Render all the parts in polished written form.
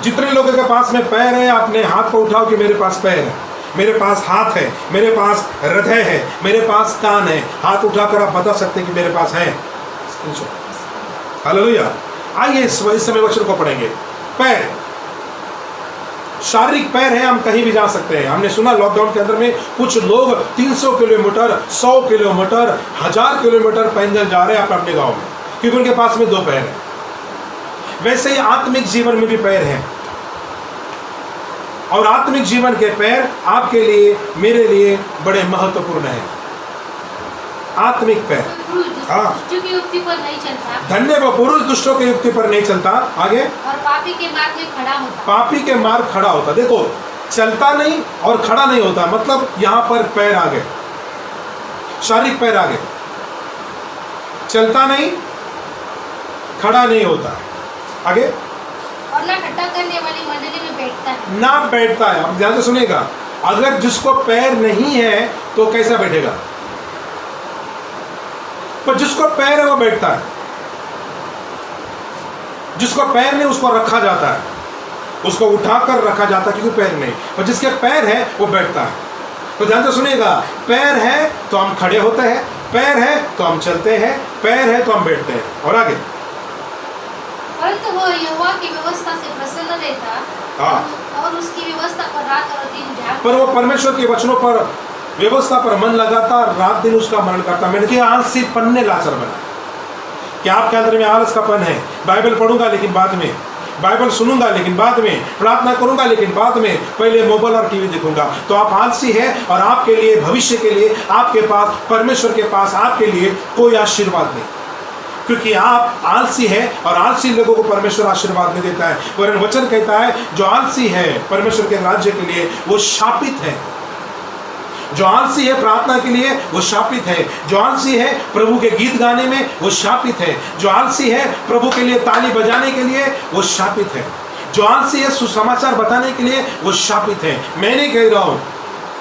जितने लोगों के पास में पैर है, अपने हाथ को उठाओ कि मेरे पास पैर है, मेरे पास हाथ है, मेरे पास हृदय है, मेरे पास कान है। हाथ उठाकर आप बता सकते हैं कि मेरे पास है। हालेलुया। आइए इस समय वचन को पढ़ेंगे। पैर, शारीरिक पैर है, हम कहीं भी जा सकते हैं। हमने सुना लॉकडाउन के अंदर में कुछ लोग 300 किलोमीटर, 100 किलोमीटर, 1000 किलोमीटर पैदल जा रहे हैं अपने गांव में, क्योंकि उनके पास में 2 पैर है। वैसे ही आत्मिक जीवन में भी पैर है, और आत्मिक जीवन के पैर आपके लिए, मेरे लिए बड़े महत्वपूर्ण है। आत्मिक पैर, हाँ, दुष्टों की युक्ति पर नहीं चलता, धन्य वो पुरुष दुष्टों की युक्ति पर नहीं चलता। आगे, और पापी के मार्ग में खड़ा होता, पापी के मार्ग खड़ा होता। देखो, चलता नहीं और खड़ा नहीं होता, मतलब यहां पर पैर आ गए, शारीरिक पैर आ गए। चलता नहीं, खड़ा नहीं होता। आगे, और ना ठट्ठा करने वाली मंडली में बैठता है, ना बैठता है। अब ध्यान से सुनिएगा, अगर जिसको पैर नहीं है तो कैसा बैठेगा, पर जिसको पैर है वो बैठता है। जिसको पैर नहीं उसको रखा जाता है, उसको उठाकर रखा जाता है, क्योंकि पैर नहीं। और जिसके पैर है वो बैठता है। तो ध्यान से सुनिएगा, पैर है तो हम खड़े होते हैं, पैर है तो हम चलते हैं, पैर है तो हम बैठते हैं। और आगे, परंतु वो यहोवा की व्यवस्था से प्रसन्न रहता, हाँ, और उसकी व्यवस्था पर रात और दिन ध्यान, पर वो परमेश्वर के वचनों पर, व्यवस्था पर मन लगाता, रात दिन उसका मनन करता। मैंने कहा आलसी पन्ने लाचार बना। क्या आपके अंदर में आलस का पन है? बाइबल पढ़ूंगा लेकिन बाद में, बाइबल सुनूंगा लेकिन बाद में, प्रार्थना करूंगा लेकिन बाद में, पहले मोबाइल और टीवी देखूंगा, तो आप आलसी है। और आपके लिए, भविष्य के लिए, आपके पास, परमेश्वर के पास आपके लिए कोई आशीर्वाद नहीं, क्योंकि आप आलसी है। और आलसी लोगों को परमेश्वर आशीर्वाद नहीं देता है। वरन वचन कहता है, जो आलसी है परमेश्वर के राज्य के लिए वो शापित है। जो आलसी है प्रार्थना के लिए वो शापित है। जो आलसी है प्रभु के गीत गाने में वो शापित है। जो आलसी है प्रभु के लिए ताली बजाने के लिए वो शापित है। जो आलसी है सुसमाचार बताने के लिए वो शापित है। मैं नहीं कह रहा हूं,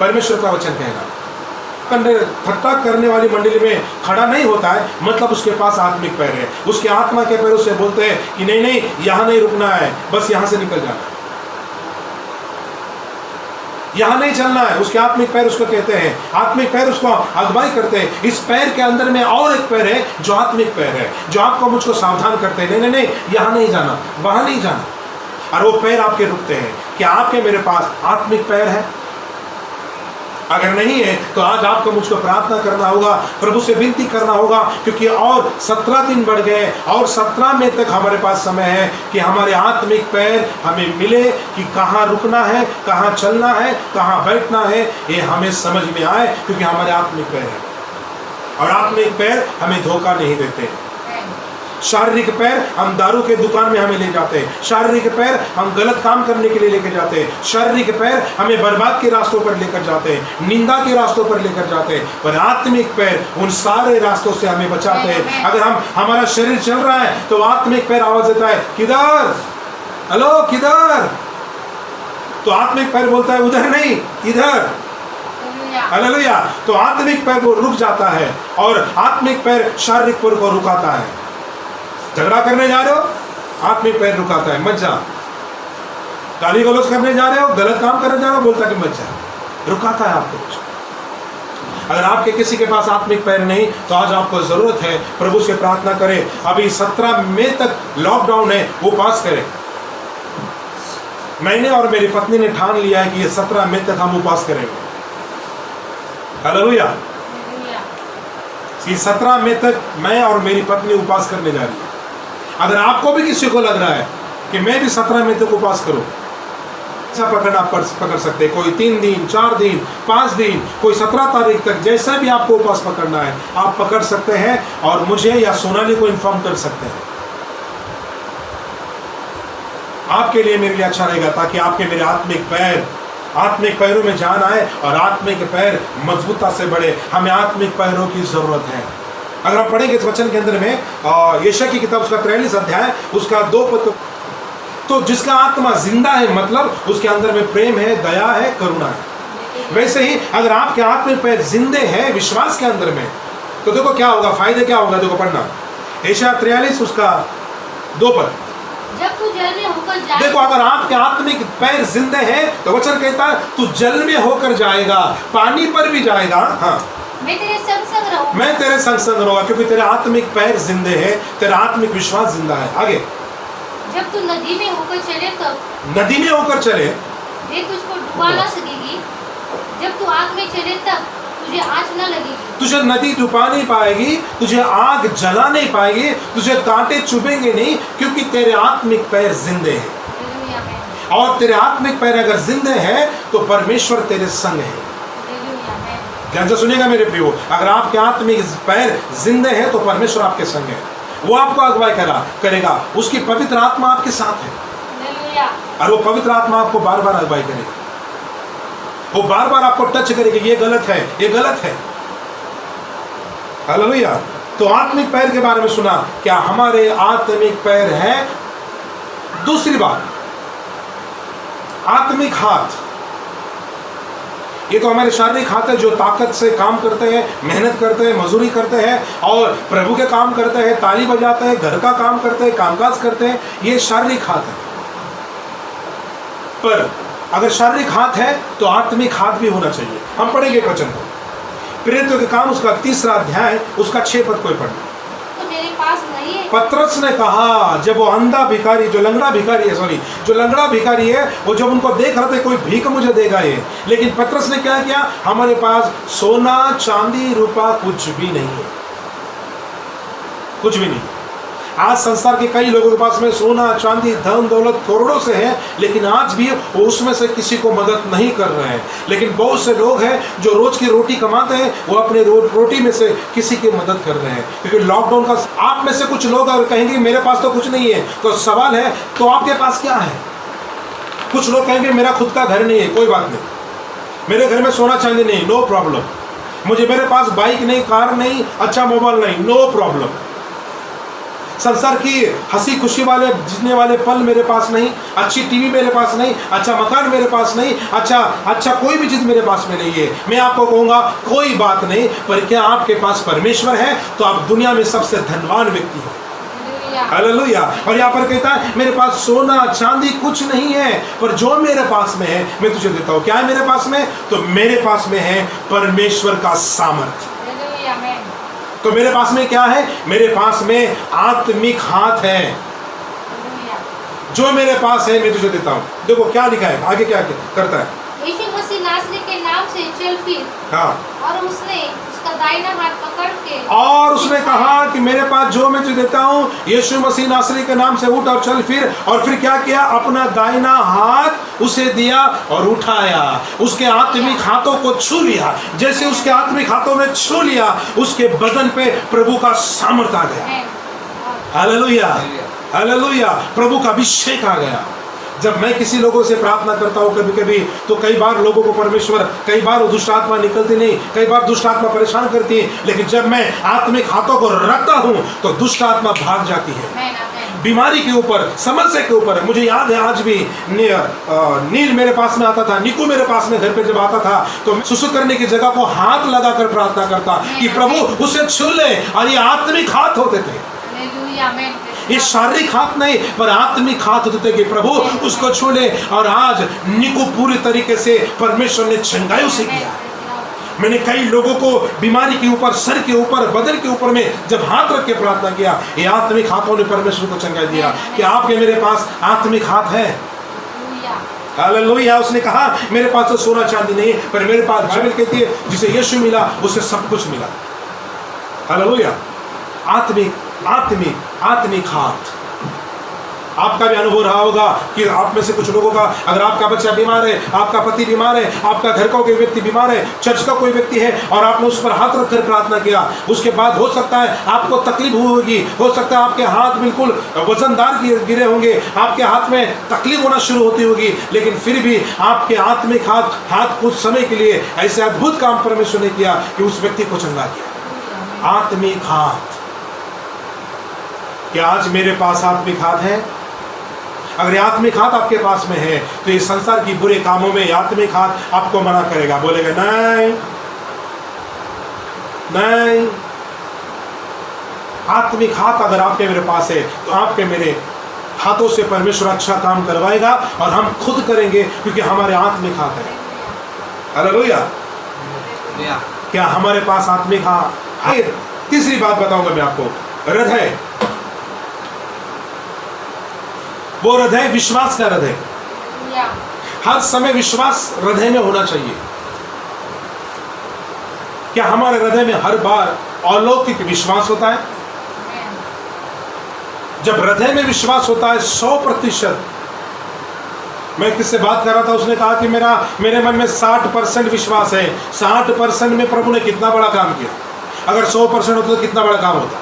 परमेश्वर का वचन कह रहा। ठट्ठा करने वाली मंडली में खड़ा नहीं होता है, मतलब उसके पास आत्मिक पैर है। उसके आत्मा के पैरों से बोलते हैं कि नहीं नहीं, यहां नहीं रुकना है, बस यहां से निकल जाना, यहां नहीं चलना है। उसके आत्मिक पैर उसको कहते हैं, आत्मिक पैर उसको अगुवाई करते हैं। इस पैर के अंदर में और एक पैर है जो आत्मिक पैर है, जो आपको मुझको सावधान करते हैं, नहीं नहीं नहीं, यहां नहीं जाना, वहां नहीं जाना। और वो पैर आपके रुकते हैं। क्या आपके मेरे पास आत्मिक पैर है? अगर नहीं है तो आज आपको मुझको प्रार्थना करना होगा, प्रभु से विनती करना होगा, क्योंकि और 17 दिन बढ़ गए और 17 में तक हमारे पास समय है कि हमारे आत्मिक पैर हमें मिले, कि कहाँ रुकना है, कहाँ चलना है, कहाँ बैठना है, ये हमें समझ में आए, क्योंकि हमारे आत्मिक पैर है। और आत्मिक पैर हमें धोखा नहीं देते। शारीरिक पैर हम दारू के दुकान में हमें ले जाते हैं, शारीरिक पैर हम गलत काम करने के लिए लेकर जाते हैं, शारीरिक पैर हमें बर्बाद के रास्तों पर लेकर जाते हैं, निंदा के रास्तों पर लेकर जाते हैं। पर आत्मिक पैर उन सारे रास्तों से हमें बचाते हैं। अगर हमारा शरीर चल रहा है तो आत्मिक पैर आवाज देता है, किधर, हेलो किधर, तो आत्मिक पैर बोलता है उधर नहीं, इधर। हालेलुया। तो आत्मिक पैर को रुक जाता है और आत्मिक पैर शारीरिक पैर को रुकाता है। झगड़ा करने जा रहे हो, आत्मिक पैर रुकाता है, मत जा। गाली गलौज करने जा रहे हो, गलत काम करने जा रहे हो, बोलता है कि मत जा, रुकाता है आपको कुछ। अगर आपके किसी के पास आत्मिक पैर नहीं तो आज आपको जरूरत है प्रभु से प्रार्थना करें। अभी 17 मई तक लॉकडाउन है, उपवास करें। मैंने और मेरी पत्नी ने ठान लिया है कि ये 17 मई तक हम उपवास करेंगे। हालेलुया। 17 मई तक मैं और मेरी पत्नी उपवास करने जा रही है। अगर आपको भी किसी को लग रहा है कि मैं भी 17 मई तक उपवास करूं, ऐसा पकड़ना पकड़ सकते हैं। कोई 3 दिन, 4 दिन, 5 दिन, कोई 17 तारीख तक, जैसा भी आपको उपवास पकड़ना है आप पकड़ सकते हैं और मुझे या सोनाली को इन्फॉर्म कर सकते हैं। आपके लिए, मेरे लिए अच्छा रहेगा, ताकि आपके मेरे आत्मिक पैरों में जान आए और आत्मिक पैर मजबूता से बढ़े। हमें आत्मिक पैरों की जरूरत है। अगर हम पढ़ेंगे इस वचन के अंदर में यशायाह की किताब उसका 43 अध्याय उसका 2 पद, तो जिसका आत्मा जिंदा है, मतलब उसके अंदर में प्रेम है, दया है, करुणा है। वैसे ही अगर आपके आत्मिक पैर जिंदे हैं विश्वास के अंदर में, तो देखो क्या होगा, फायदे क्या होगा। देखो पढ़ना, यशायाह 43 उसका 2 पद। जब तू जल में होकर जाएगा। देखो, अगर आपके आत्मिक पैर जिंदे हैं तो वचन कहता है तू जल में होकर जाएगा, पानी पर भी जाएगा। हाँ, मैं तेरे संग संग रहूंगा। मैं तेरे संग संग रहूंगा, क्योंकि तेरे आत्मिक पैर जिंदे हैं, तेरा आत्मिक विश्वास जिंदा है। आगे, जब तू नदी में होकर चले तब नदी में होकर चले वे तुझको डुबा ना सकेगी, जब तू आग में चले तब तुझे आँच न लगेगी। तुझे नदी डुबा नहीं पाएगी, तुझे आग जला नहीं पाएगी, तुझे कांटे चुभेंगे नहीं, क्योंकि तेरे आत्मिक पैर जिंदे हैं। हालेलुया, आमीन। और तेरे आत्मिक पैर अगर जिंदे हैं तो परमेश्वर तेरे संग है। हालेलुया, आमीन। ध्यान से सुनिएगा मेरे प्रियो, अगर आपके आत्मिक पैर जिंदे हैं तो परमेश्वर आपके संग है, वो आपको अगुवाई करेगा, उसकी पवित्र आत्मा आपके साथ है, हालेलुया। और वो पवित्र आत्मा आपको बार बार अगुवाई करेगी, वो बार बार आपको टच करेगी, ये गलत है, ये गलत है। हालेलुया। तो आत्मिक पैर के बारे में सुना, क्या हमारे आत्मिक पैर है? दूसरी बात, आत्मिक हाथ, ये तो हमारे शारीरिक हाथ है जो ताकत से काम करते हैं, मेहनत करते हैं, मजदूरी करते हैं और प्रभु के काम करते हैं, ताली बजाते हैं, घर का काम करते हैं, कामकाज करते हैं, ये शारीरिक हाथ है। पर अगर शारीरिक हाथ है तो आत्मिक हाथ भी होना चाहिए। हम पढ़ेंगे वचन को, प्रेरितों के काम उसका 3 अध्याय उसका 6 पद कोई पढ़ना। तो मेरे पास नहीं है। पतरस ने कहा, जब वो अंधा भिखारी, जो लंगड़ा भिखारी है, वो जब उनको देख रहे थे कोई भीख मुझे देगा ये, लेकिन पतरस ने क्या किया, हमारे पास सोना चांदी रूपा कुछ भी नहीं है, कुछ भी नहीं। आज संसार के कई लोगों के पास में सोना चांदी धन दौलत करोड़ों से है, लेकिन आज भी वो उसमें से किसी को मदद नहीं कर रहे हैं। लेकिन बहुत से लोग हैं जो रोज की रोटी कमाते हैं, वो अपने रोटी में से किसी की मदद कर रहे हैं, क्योंकि लॉकडाउन का आप में से कुछ लोग अगर कहेंगे मेरे पास तो कुछ नहीं है, तो सवाल है तो आपके पास क्या है? कुछ लोग कहेंगे मेरा खुद का घर नहीं है, कोई बात नहीं, मेरे घर में सोना चांदी नहीं, नो प्रॉब्लम, मुझे मेरे पास बाइक नहीं, कार नहीं, अच्छा मोबाइल नहीं, नो प्रॉब्लम, संसार की हंसी खुशी वाले जीने वाले पल मेरे पास नहीं, अच्छी टीवी मेरे पास नहीं, अच्छा मकान मेरे पास नहीं, अच्छा कोई भी चीज मेरे पास में नहीं है। मैं आपको कहूंगा कोई बात नहीं, पर क्या आपके पास परमेश्वर है तो आप दुनिया में सबसे धनवान व्यक्ति हो। हालेलुया। और यहाँ पर कहता है मेरे पास सोना चांदी कुछ नहीं है, पर जो मेरे पास में है मैं तुझे देता हूँ। क्या है मेरे पास में? तो मेरे पास में है परमेश्वर का सामर्थ्य। तो मेरे पास में क्या है? मेरे पास में आत्मिक हाथ है, जो मेरे पास है मैं तुझे देता हूँ। देखो क्या लिखा है आगे, क्या करता है? यीशु मसीह नासरी के नाम से चल फिर। हाँ। और उसने उसका दाहिना हाथ पकड़ के और उसने कहा कि मेरे पास जो मैं तुझे देता हूँ, यीशु मसीह नासरी के नाम से उठ और चल फिर। और फिर क्या किया? अपना दाहिना हाथ उसे दिया और उठाया, उसके आत्मिक हाथों को छू लिया। जैसे उसके आत्मिक हाथों ने छू लिया, उसके बदन पे प्रभु का सामर्थ आ गया। हालेलुया, हालेलुया, प्रभु का अभिषेक आ गया। जब मैं किसी लोगों से प्रार्थना करता हूँ कभी कभी, तो कई बार लोगों को परमेश्वर, कई बार वो दुष्ट आत्मा निकलती नहीं, कई बार दुष्ट आत्मा परेशान करती है, लेकिन जब मैं आत्मिक हाथों को रखता हूँ तो दुष्ट आत्मा भाग जाती है। बीमारी के ऊपर, समस्या के ऊपर, मुझे याद है आज भी नील मेरे पास में आता था, निकू मेरे पास में घर पे जब आता था तो सुसु करने की जगह को हाथ लगाकर प्रार्थना करता कि प्रभु उसे छू ले, और ये आत्मिक हाथ होते थे। ये शारीरिक हाथ नहीं, पर आत्मिक हाथ होते थे कि प्रभु उसको छू ले। और आज निको पूरी तरीके से परमेश्वर ने चंगाई उसे किया। मैंने कई लोगों को बीमारी के ऊपर, सर के ऊपर, बदन के ऊपर में जब हाथ रख के प्रार्थना किया, ये आत्मिक हाथों ने परमेश्वर को चंगाई दिया। कि आपके मेरे पास आत्मिक हाथ है। हालेलुया। उसने कहा मेरे पास तो सोना चांदी नहीं, पर मेरे पास, बाइबल कहती है जिसे यीशु मिला उसे सब कुछ मिला। हालेलुया। आत्मिक आत्मिक आत्मिक हाथ। आपका भी अनुभव रहा होगा कि आप में से कुछ लोगों का, अगर आपका बच्चा बीमार है, आपका पति बीमार है, आपका घर का कोई व्यक्ति बीमार है, चर्च का कोई व्यक्ति है, और आपने उस पर हाथ रखकर प्रार्थना किया, उसके बाद हो सकता है आपको तकलीफ हुई होगी, हो सकता है आपके हाथ बिल्कुल वजनदार गिरे होंगे, आपके हाथ में तकलीफ होना शुरू होती होगी, लेकिन फिर भी आपके आत्मिक हाथ कुछ समय के लिए ऐसे अद्भुत काम परमेश्वर ने किया कि उस व्यक्ति को चंगा किया। आत्मिक हाथ। क्या आज मेरे पास आत्मिक हाथ है? अगर आत्मिक हाथ आपके पास में है तो इस संसार की बुरे कामों में आत्मिक हाथ आपको मना करेगा, बोलेगा नहीं नहीं। आत्मिक हाथ अगर आपके मेरे पास है तो आपके मेरे हाथों से परमेश्वर अच्छा काम करवाएगा और हम खुद करेंगे, क्योंकि हमारे आत्मिक हाथ है। हालेलुया। क्या हमारे पास आत्मिक हाथ? तीसरी बात बताऊंगा मैं आपको, हृदय। वो हृदय विश्वास का हृदय। हर समय विश्वास हृदय में होना चाहिए। क्या हमारे हृदय में हर बार अलौकिक विश्वास होता है? जब हृदय में विश्वास होता है 100%। मैं किससे बात कर रहा था, उसने कहा कि मेरे मन में 60% विश्वास है। 60% में प्रभु ने कितना बड़ा काम किया। अगर 100% होता तो कितना बड़ा काम होता।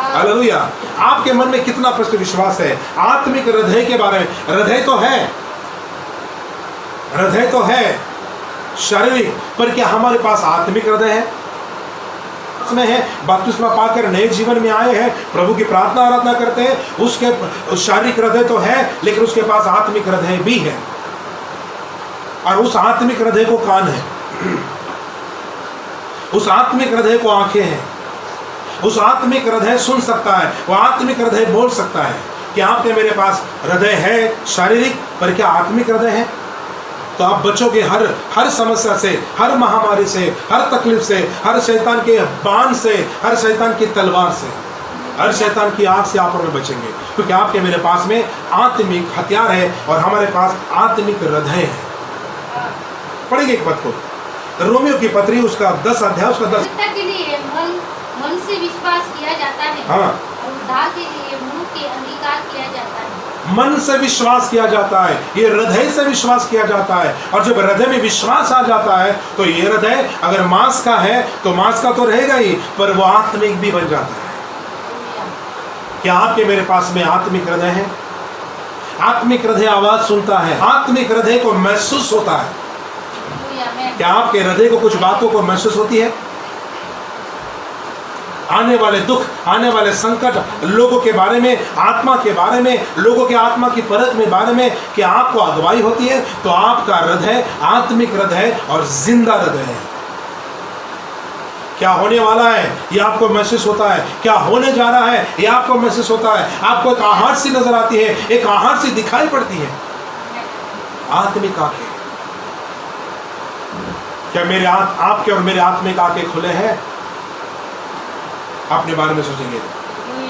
हालेलुया। आपके मन में कितना % विश्वास है आत्मिक हृदय के बारे में? हृदय तो है शारीरिक, पर क्या हमारे पास आत्मिक हृदय है? में है, बपतिस्मा पाकर नए जीवन में आए हैं, प्रभु की प्रार्थना आराधना करते हैं, उसके शारीरिक हृदय तो है, लेकिन उसके पास आत्मिक हृदय भी है। और उस आत्मिक हृदय को कान है, उस आत्मिक हृदय को आंखें हैं, उस आत्मिक हृदय सुन सकता है, वो आत्मिक हृदय बोल सकता है कि आपके मेरे पास हृदय है शारीरिक, पर क्या आत्मिक हृदय है? तो आप बचोगे हर समस्या से, हर महामारी से, हर तकलीफ से, हर शैतान के बाण से, हर शैतान की तलवार से, हर शैतान की आग से आप में बचेंगे, क्योंकि आपके मेरे पास में आत्मिक हथियार है और हमारे पास आत्मिक हृदय है। पढ़ेंगे एक बात को, रोमियो की पत्री उसका 10 अध्याय उसका 10। के लिए मन से विश्वास किया जाता है। हाँ। और उद्धार के लिए मुंह के अंगीकार किया जाता है। मन से विश्वास किया जाता है, ये हृदय से विश्वास किया जाता है। और जब हृदय में विश्वास आ जाता है तो ये हृदय अगर मांस का है तो मांस का तो रहेगा ही, पर वो आत्मिक भी बन जाता है। क्या आपके मेरे पास में आत्मिक हृदय है? आत्मिक हृदय आवाज सुनता है, आत्मिक हृदय को महसूस होता है। क्या आपके हृदय को कुछ बातों को महसूस होती है? आने वाले दुख, आने वाले संकट, लोगों के बारे में, आत्मा के बारे में, लोगों के आत्मा की परख में बारे में क्या आपको अगुवाई होती है? तो आपका हृदय आत्मिक हृदय और जिंदा हृदय है। क्या होने वाला है ये आपको महसूस होता है, क्या होने जा रहा है ये आपको महसूस होता है। आपको एक आहट सी नजर आती है, एक आहट सी दिखाई पड़ती है। आत्मिक आंखें। क्या मेरे आपके और मेरे आत्मिक आंखें खुले हैं? अपने बारे में सोचेंगे।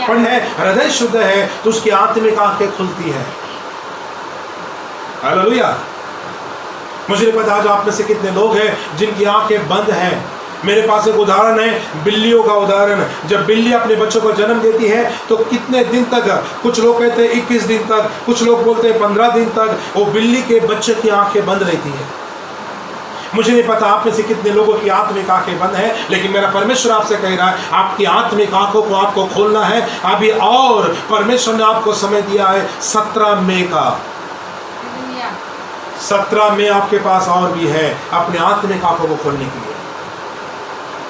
पर है हृदय शुद्ध है तो उसकी आत्मिक आंखें खुलती है। हालेलुया। मुझे नहीं पता आज आप में से कितने लोग हैं जिनकी आंखें बंद हैं। मेरे पास एक उदाहरण है, बिल्लियों का उदाहरण। जब बिल्ली अपने बच्चों को जन्म देती है तो कितने दिन तक, कुछ लोग कहते हैं 21 दिन तक, कुछ लोग बोलते हैं 15 दिन तक, वो बिल्ली के बच्चे की आंखें बंद रहती है। मुझे नहीं पता आप में से कितने लोगों की आत्मिक आंखें बंद है, लेकिन मेरा परमेश्वर आपसे कह रहा है आपकी आत्मिक आंखों को आपको खोलना है अभी। और परमेश्वर ने आपको समय दिया है 17 मई का। 17 मई आपके पास और भी है अपने आत्मिक आंखों को खोलने के लिए।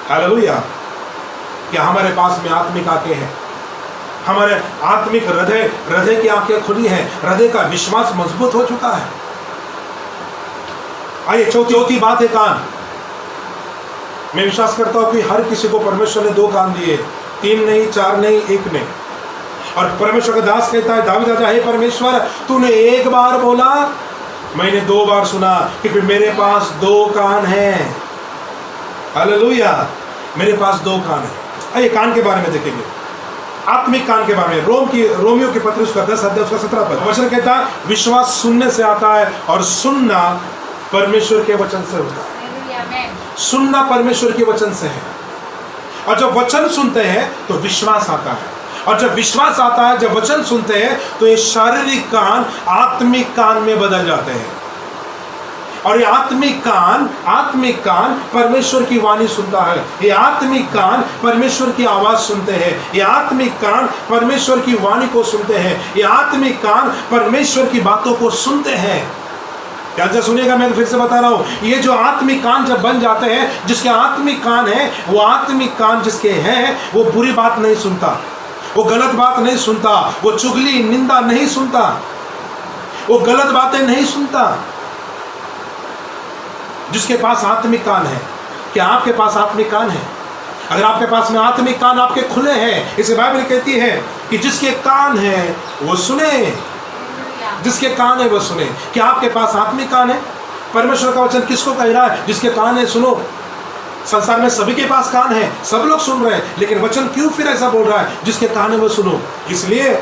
हालेलुया। क्या हमारे पास में आत्मिक आंखें हैं? हमारे आत्मिक हृदय की आंखें खुली हैं, हृदय का विश्वास मजबूत हो चुका है। आइए चौथी बात है कान। मैं विश्वास करता हूं कि हर किसी को परमेश्वर ने 2 कान दिए, 3 नहीं, 4 नहीं, 1 नहीं। और परमेश्वर का दास कहता है, दाऊद राजा, हे परमेश्वर तूने 1 बार बोला, मैंने 2 बार सुना, क्योंकि मेरे पास 2 कान हैं। हालेलुया। मेरे पास 2 कान हैं। आइए कान के बारे में देखेंगे, आत्मिक कान के बारे में। रोमियो की पत्री उसका 10 अध्याय उसका 17 पद। वचन कहता है विश्वास सुनने से आता है और सुनना परमेश्वर के वचन से होता है। सुनना परमेश्वर के वचन से है। और जब वचन सुनते हैं तो विश्वास आता है, और जब विश्वास आता है, जब वचन सुनते हैं तो ये शारीरिक कान आत्मिक कान में बदल जाते हैं। और ये आत्मिक कान परमेश्वर की वाणी सुनता है। ये आत्मिक कान परमेश्वर की आवाज सुनते हैं। ये आत्मिक कान परमेश्वर की वाणी को सुनते हैं। ये आत्मिक कान परमेश्वर की बातों को सुनते हैं। क्या सुनिएगा, मैं फिर से बता रहा हूं, ये जो आत्मिक कान जब बन जाते हैं, जिसके आत्मिक कान है, वो आत्मिक कान जिसके हैं, वो बुरी बात नहीं सुनता, वो गलत बात नहीं सुनता, वो चुगली निंदा नहीं सुनता, वो गलत बातें नहीं सुनता। जिसके पास आत्मिक कान है। क्या आपके पास आत्मिक कान है? अगर आपके पास में आत्मिक कान आपके खुले हैं, इसे बाइबल कहती है कि जिसके कान है वो सुने, जिसके कान है वो सुने। क्या आपके पास आत्मिक कान है? परमेश्वर का वचन किसको कह रहा है? जिसके कान है सुनो। संसार में सभी के पास कान है, सब लोग सुन रहे हैं, लेकिन वचन क्यों फिर ऐसा बोल रहा है जिसके कान है वो सुनो? इसलिए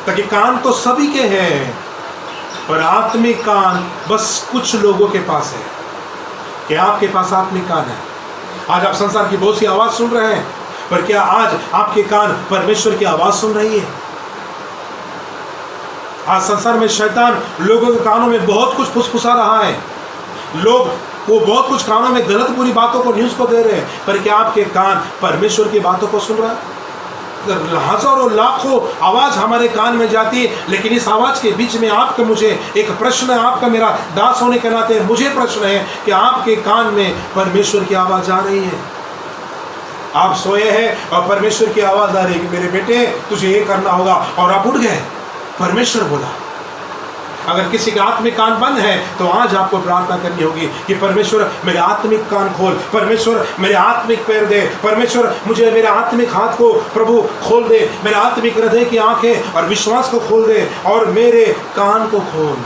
ताकि कान तो सभी के हैं, पर आत्मिक कान बस कुछ लोगों के पास है। क्या आपके पास आत्मिक कान है? आज आप संसार की बहुत सी आवाज सुन रहे हैं, पर क्या आज आपके कान परमेश्वर की आवाज सुन रही है? आज संसार में शैतान लोगों के कानों में बहुत कुछ फुसफुसा रहा है, लोग वो बहुत कुछ कानों में गलत बुरी बातों को, न्यूज को दे रहे हैं, पर क्या आपके कान परमेश्वर की बातों को सुन रहा है? हजारों लाखों आवाज हमारे कान में जाती है, लेकिन इस आवाज के बीच में आपका मुझे एक प्रश्न है, आपका मेरा दास होने के नाते मुझे प्रश्न है कि आपके कान में परमेश्वर की आवाज आ रही है? आप सोए हैं और परमेश्वर की आवाज आ रही है कि मेरे बेटे तुझे ये करना होगा, और आप उठ गए, परमेश्वर बोला। अगर किसी का आत्मिक कान बंद है तो आज आपको प्रार्थना करनी होगी कि परमेश्वर मेरे आत्मिक कान खोल, परमेश्वर मेरे आत्मिक पैर दे, परमेश्वर मुझे मेरे आत्मिक हाथ को प्रभु खोल दे, मेरे आत्मिक हृदय की आंखें और विश्वास को खोल दे, और मेरे कान को खोल।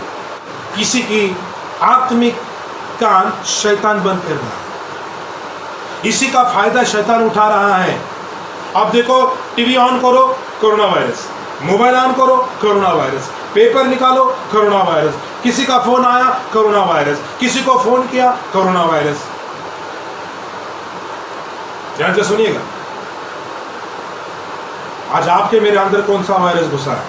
किसी की आत्मिक कान शैतान बंद कर रहा है, इसी का फायदा शैतान उठा रहा है। अब देखो, टीवी ऑन करो कोरोना वायरस, मोबाइल ऑन करो कोरोना वायरस, पेपर निकालो कोरोना वायरस, किसी का फोन आया कोरोना वायरस, किसी को फोन किया कोरोना वायरस। ध्यान से सुनिएगा, आज आपके मेरे अंदर कौन सा वायरस घुसा है?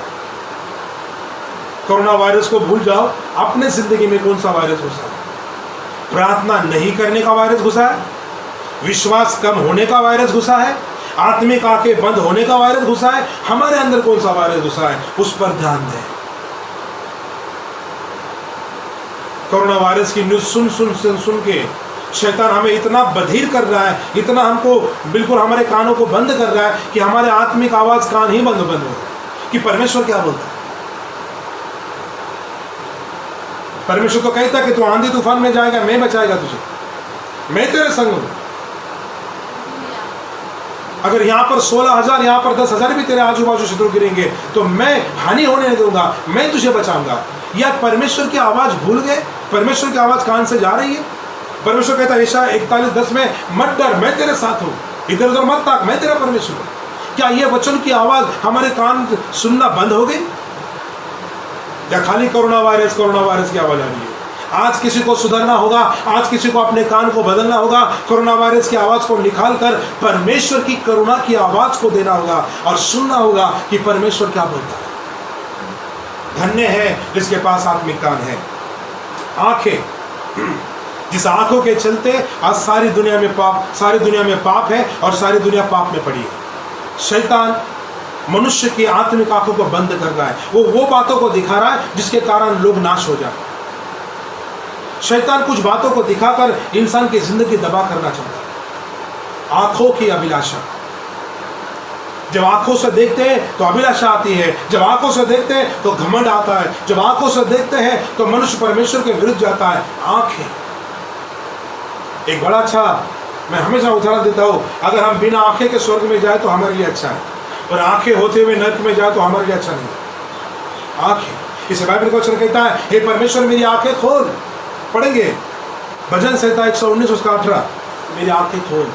कोरोना वायरस को भूल जाओ, अपने जिंदगी में कौन सा वायरस घुसा है? प्रार्थना नहीं करने का वायरस घुसा है, विश्वास कम होने का वायरस घुसा है, आत्मिक आंखें बंद होने का वायरस घुसा है। हमारे अंदर कौन सा वायरस घुसा है, उस पर ध्यान दें। कोरोना वायरस की न्यूज सुन के शैतान हमें इतना बधिर कर रहा है, इतना हमको बिल्कुल हमारे कानों को बंद कर रहा है कि हमारे आत्मिक आवाज कान ही बंद हो कि परमेश्वर क्या बोलता है। परमेश्वर तो कहता है कि तू आंधी तूफान में जाएगा, मैं बचाएगा तुझे, मैं तेरे संग हूं। अगर यहाँ पर 16,000, यहाँ पर 10,000 भी तेरे आजू बाजू शत्रु गिरेंगे तो मैं हानि होने नहीं दूंगा, मैं तुझे बचाऊंगा। या परमेश्वर की आवाज भूल गए? परमेश्वर की आवाज कान से जा रही है। परमेश्वर कहता है यशायाह 41:10 में, मत डर, मैं तेरे साथ हूँ, इधर उधर मत ताक, मैं तेरा परमेश्वर हूँ। क्या ये वचन की आवाज हमारे कान सुनना बंद हो गई? या खाली कोरोना वायरस की आवाज आ रही है? आज किसी को सुधरना होगा, आज किसी को अपने कान को बदलना होगा, कोरोना वायरस की आवाज को निकाल कर परमेश्वर की करुणा की आवाज को देना होगा और सुनना होगा कि परमेश्वर क्या बोलता है। धन्य है जिसके पास आत्मिक कान है। आंखें, जिस आंखों के चलते आज सारी दुनिया में पाप है और सारी दुनिया पाप में पड़ी है। शैतान मनुष्य की आत्मिक आंखों को बंद कर रहा है, वो बातों को दिखा रहा है जिसके कारण लोग नाश हो जाए। शैतान कुछ बातों को दिखाकर इंसान की जिंदगी दबा करना चाहता है। आंखों की अभिलाषा, जब आंखों से देखते हैं तो अभिलाषा आती है, जब आंखों से देखते हैं तो घमंड आता है, जब आंखों से देखते हैं तो मनुष्य परमेश्वर के विरुद्ध जाता है। आंखें एक बड़ा अच्छा, मैं हमेशा उदाहरण देता हूं, अगर हम बिना आंखें के स्वर्ग में जाए तो हमारे लिए अच्छा है, और आंखें होते हुए नरक में जाए तो हमारे लिए अच्छा नहीं। आंखें, इसे बाइबल का वचन कहता है, हे परमेश्वर मेरी आंखें खोल। पढ़ेंगे भजन संहिता 119 उसका 18, मेरी आंखें खोल।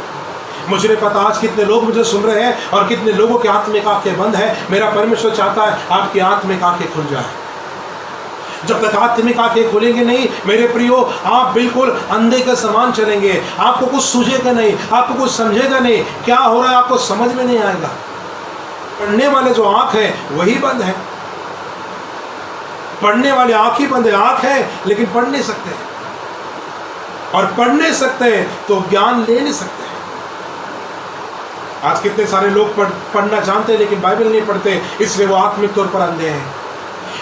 मुझे नहीं पता आज कितने लोग मुझे सुन रहे हैं और कितने लोगों की आत्मिक आंखें बंद है। मेरा परमेश्वर चाहता है आपकी आत्मिक आंखें खुल जाए। जब तक आत्मिक आंखें खुलेंगे नहीं मेरे प्रियो, आप बिल्कुल अंधे के समान चलेंगे, आपको कुछ सूझेगा नहीं, आपको कुछ समझेगा नहीं, क्या हो रहा है आपको समझ में नहीं आएगा। पढ़ने वाले जो आंख है वही बंद है, पढ़ने वाले आंख ही बंद है। आंख है लेकिन पढ़ नहीं सकते, और पढ़ नहीं सकते तो ज्ञान ले नहीं सकते। आज कितने सारे लोग पढ़ना जानते हैं लेकिन बाइबल नहीं पढ़ते, इसलिए वो आत्मिक तौर पर अंधे हैं।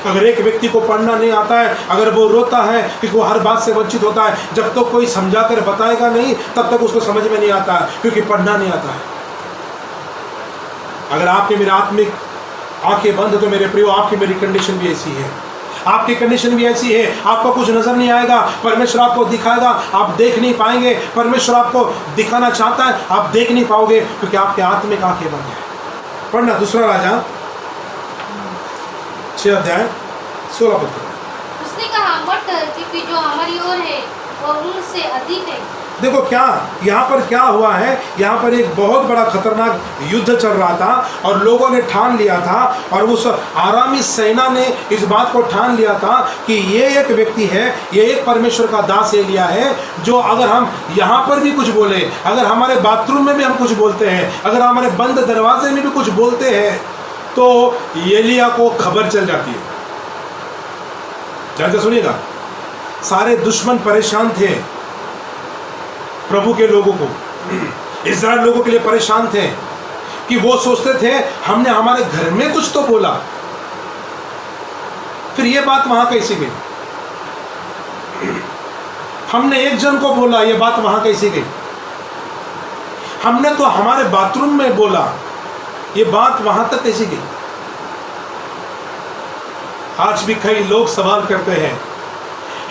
अगर एक व्यक्ति को पढ़ना नहीं आता है, अगर वो रोता है कि वो हर बात से वंचित होता है, जब तक कोई समझाकर बताएगा नहीं तब तक उसको समझ में नहीं आता है, क्योंकि पढ़ना नहीं आता है। अगर आपकी मेरी आत्मिक आंखें बंद है तो मेरे प्रियो आपकी मेरी कंडीशन भी ऐसी है। आपकी कंडीशन भी ऐसी है, आपको कुछ नजर नहीं आएगा, परमेश्वर आपको दिखाएगा, आप देख नहीं पाएंगे। परमेश्वर आपको दिखाना चाहता है, आप देख नहीं पाओगे क्योंकि आपके आत्मिक आंखें बंद है। पढ़ना दूसरा राजा 6 अध्याय 16 पद। उसने कहा, मत डर, क्योंकि जो हमारी ओर है वो उनसे अधिक है। देखो क्या यहाँ पर क्या हुआ है, यहाँ पर एक बहुत बड़ा खतरनाक युद्ध चल रहा था और लोगों ने ठान लिया था, और उस आरामी सेना ने इस बात को ठान लिया था कि ये एक व्यक्ति है, ये एक परमेश्वर का दास एलिया है, जो अगर हम यहाँ पर भी कुछ बोले, अगर हमारे बाथरूम में भी हम कुछ बोलते हैं, अगर हमारे बंद दरवाजे में भी कुछ बोलते हैं, तो एलिया को खबर चल जाती है। ध्यान से सुनिएगा, सारे दुश्मन परेशान थे, प्रभु के लोगों को, इस्राएल लोगों के लिए परेशान थे कि वो सोचते थे हमने हमारे घर में कुछ तो बोला, फिर ये बात वहां कैसी गई, हमने एक जन को बोला, ये बात वहां कैसी गई, हमने तो हमारे बाथरूम में बोला, ये बात वहां तक कैसी गई। आज भी कई लोग सवाल करते हैं,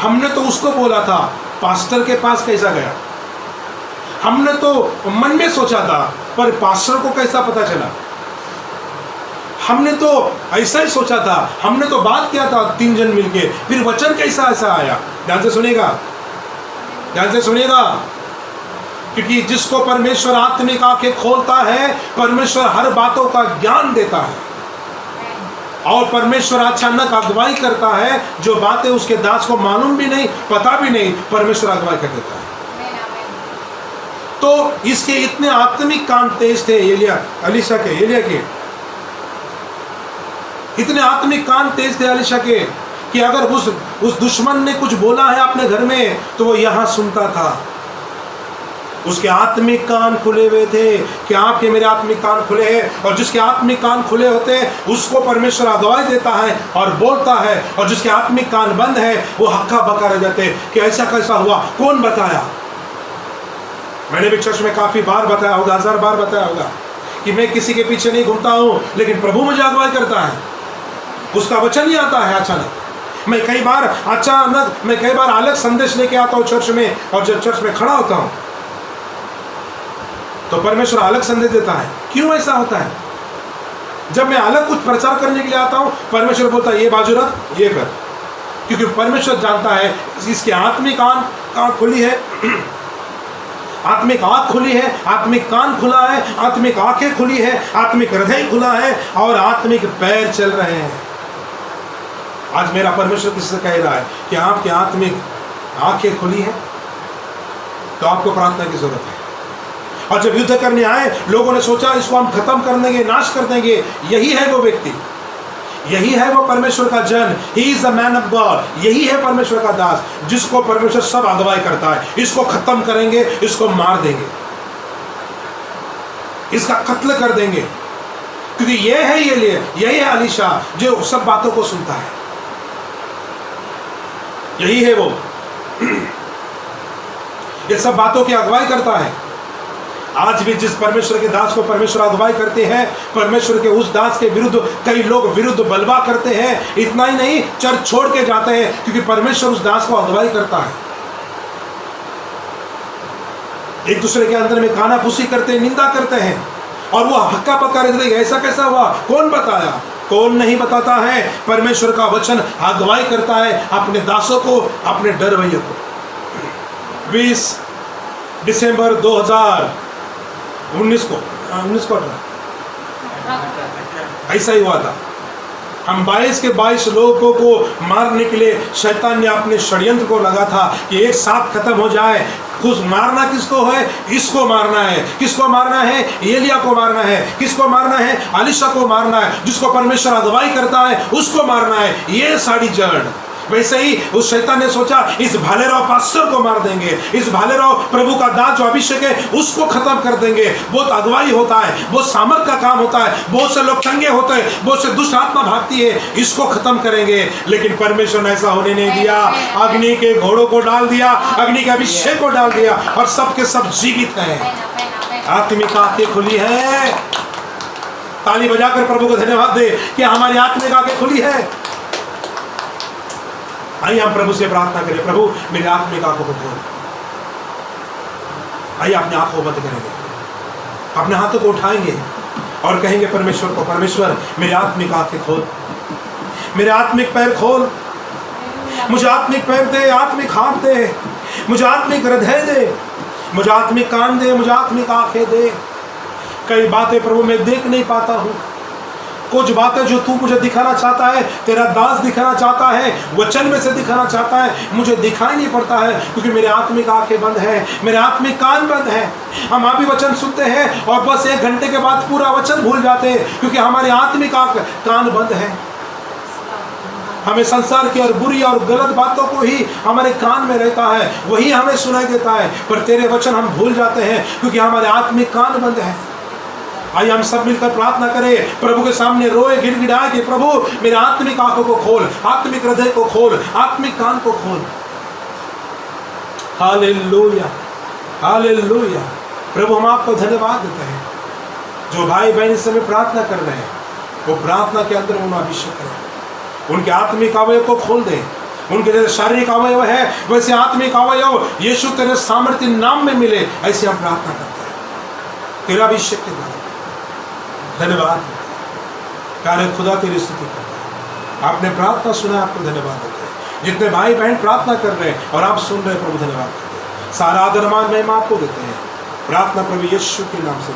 हमने तो उसको बोला था, पास्टर के पास कैसा गया, हमने तो मन में सोचा था, पर पास्टर को कैसा पता चला, हमने तो ऐसा ही सोचा था, हमने तो बात किया था 3 जन मिलके, फिर वचन कैसा ऐसा आया। ध्यान से सुनिएगा, ध्यान से सुनिएगा, क्योंकि जिसको परमेश्वर आत्मिक आंखें खोलता है, परमेश्वर हर बातों का ज्ञान देता है, और परमेश्वर अचानक अगुवाई करता है, जो बातें उसके दास को मालूम भी नहीं, पता भी नहीं, परमेश्वर अगुवाई कर देता है। तो इसके इतने आत्मिक कान तेज थे एलिया के, इतने आत्मिक कान तेज थे एलिशा के, कि अगर उस दुश्मन ने कुछ बोला है अपने घर में, तो वो यहां सुनता था। उसके आत्मिक कान खुले हुए थे कि आपके मेरे आत्मिक कान खुले हैं, और जिसके आत्मिक कान खुले होते हैं उसको परमेश्वर अगुवाई देता है और बोलता है, और जिसके आत्मिक कान बंद है वो हक्का बक्का रह जाते हैं कि ऐसा कैसा हुआ, कौन बताया। मैंने भी चर्च में काफी बार बताया होगा, 1000 बार बताया होगा कि मैं किसी के पीछे नहीं घूमता हूं, लेकिन प्रभु मुझे अगुवाई करता है, उसका वचन ही आता है अचानक। मैं कई बार अलग संदेश लेके आता हूं चर्च में, और जब चर्च में खड़ा होता हूं तो परमेश्वर अलग संदेश देता है। क्यों ऐसा होता है? जब मैं अलग कुछ प्रचार करने के लिए आता हूं, परमेश्वर बोलता है ये बाजू रख, ये कर, क्योंकि परमेश्वर जानता है इसकी आत्मिक आंख खुली है, आत्मिक आंख खुली है, आत्मिक कान खुला है, आत्मिक आंखें खुली है, आत्मिक हृदय खुला है, और आत्मिक पैर चल रहे हैं। आज मेरा परमेश्वर किससे कह रहा है कि आपकी आत्मिक आंखें खुली है, तो आपको प्रार्थना की जरूरत है। और जब युद्ध करने आए, लोगों ने सोचा इसको हम खत्म कर देंगे, नाश कर देंगे, यही है वो व्यक्ति, यही है वो परमेश्वर का जन, he is a man of God, यही है परमेश्वर का दास, जिसको परमेश्वर सब अगुवाई करता है। इसको खत्म करेंगे, इसको मार देंगे, इसका कत्ल कर देंगे, क्योंकि ये है यही है एलीशा जो सब बातों को सुनता है, यही है वो, ये सब बातों की अगुवाई करता है। आज भी जिस परमेश्वर के दास को परमेश्वर अगुवाई करते हैं, परमेश्वर के उस दास के विरुद्ध कई लोग विरुद्ध बलवा करते हैं। इतना ही नहीं, चर्च छोड़ के जाते हैं, क्योंकि परमेश्वर उस दास को अगुवाई करता है। एक दूसरे के अंदर में कानाफूसी करते हैं, निंदा करते हैं, और वो हक्का बक्का रहते हैं, ऐसा कैसा हुआ, कौन बताया, कौन नहीं बताता है। परमेश्वर का वचन अगुवाई करता है अपने दासों को, अपने डरवैयों को। 20 दिसंबर 2019 को ऐसा ही हुआ था। हम 22 के 22 लोगों को मारने के लिए शैतान ने अपने षड्यंत्र को लगा था कि एक साथ खत्म हो जाए। खुद मारना किसको है? इसको मारना है। किसको मारना है? एलिया को मारना है। किसको मारना है? एलीशा को मारना है। जिसको परमेश्वर अगुवाई करता है उसको मारना है। ये सारी जड़। वैसे ही उस शैतान ने सोचा इस भालेराव पास्टर को मार देंगे, इस भालेराव प्रभु का दास जो अभिषेक है उसको खत्म कर देंगे। बहुत अगुवाई होता है, बहुत सामर्थ का काम होता है, बहुत से लोग चंगे होते हैं, बहुत से दुष्ट आत्मा भागती है, इसको खत्म करेंगे। लेकिन परमेश्वर ने ऐसा होने नहीं दिया। अग्नि के घोड़ों को डाल दिया, अग्नि के अभिषेक को डाल दिया, और सबके सब जीवित हैं। आत्मिक आंखें खुली है। ताली बजाकर प्रभु को धन्यवाद दे कि हमारी आत्मिक आंखें खुली है। आइए हम प्रभु से प्रार्थना करें, प्रभु मेरी आत्मिक आंखों को खोल। आइए अपनी आंखों को बंद करेंगे, अपने हाथों को उठाएंगे और कहेंगे परमेश्वर को, परमेश्वर मेरी आत्मिक आंखें खोल, मेरे आत्मिक पैर खोल, मुझे आत्मिक पैर दे, आत्मिक हाथ दे, मुझे आत्मिक हृदय दे, मुझे आत्मिक कान दे, मुझे आत्मिक आंखें दे। कई बातें प्रभु मैं देख नहीं पाता हूँ, कुछ बातें जो तू मुझे दिखाना चाहता है, तेरा दास दिखाना चाहता है, वचन में से दिखाना चाहता है, मुझे दिखाई नहीं पड़ता है क्योंकि मेरे आत्मिक आंखें बंद है, मेरे आत्मिक कान बंद है। हम अभी वचन सुनते हैं और बस 1 घंटे के बाद पूरा वचन भूल जाते हैं क्योंकि हमारे आत्मिक कान बंद है। हमें संसार की और बुरी और गलत बातों को ही हमारे कान में रहता है, वही हमें सुनाई देता है, पर तेरे वचन हम भूल जाते हैं क्योंकि हमारे आत्मिक कान बंद है। आइए हम सब मिलकर प्रार्थना करें, प्रभु के सामने रोए गिड़गिड़ाए कि प्रभु मेरे आत्मिक आंखों को खोल, आत्मिक हृदय को खोल, आत्मिक कान को खोल। Hallelujah, hallelujah. प्रभु हम आपको धन्यवाद देते हैं, जो भाई बहन इस समय प्रार्थना कर रहे हैं वो प्रार्थना के अंदर उन्हें अभिषेक करें, उनके आत्मिक अवयव को खोल दें। उनके जैसे शारीरिक अवयव है वैसे आत्मिक अवयव यीशु तेरे सामर्थ्य नाम में मिले, ऐसे हम प्रार्थना करते हैं तेरा अभिषेक के द्वारा। धन्यवाद कार्य खुदा तेरी स्तुति करता है। आपने प्रार्थना सुना, आपको धन्यवाद देते हैं। जितने भाई बहन प्रार्थना कर रहे हैं और आप सुन रहे हैं, प्रभु धन्यवाद करते हैं। सारा आदर मान महिमा आपको देते हैं। प्रार्थना प्रभु यीशु के नाम से।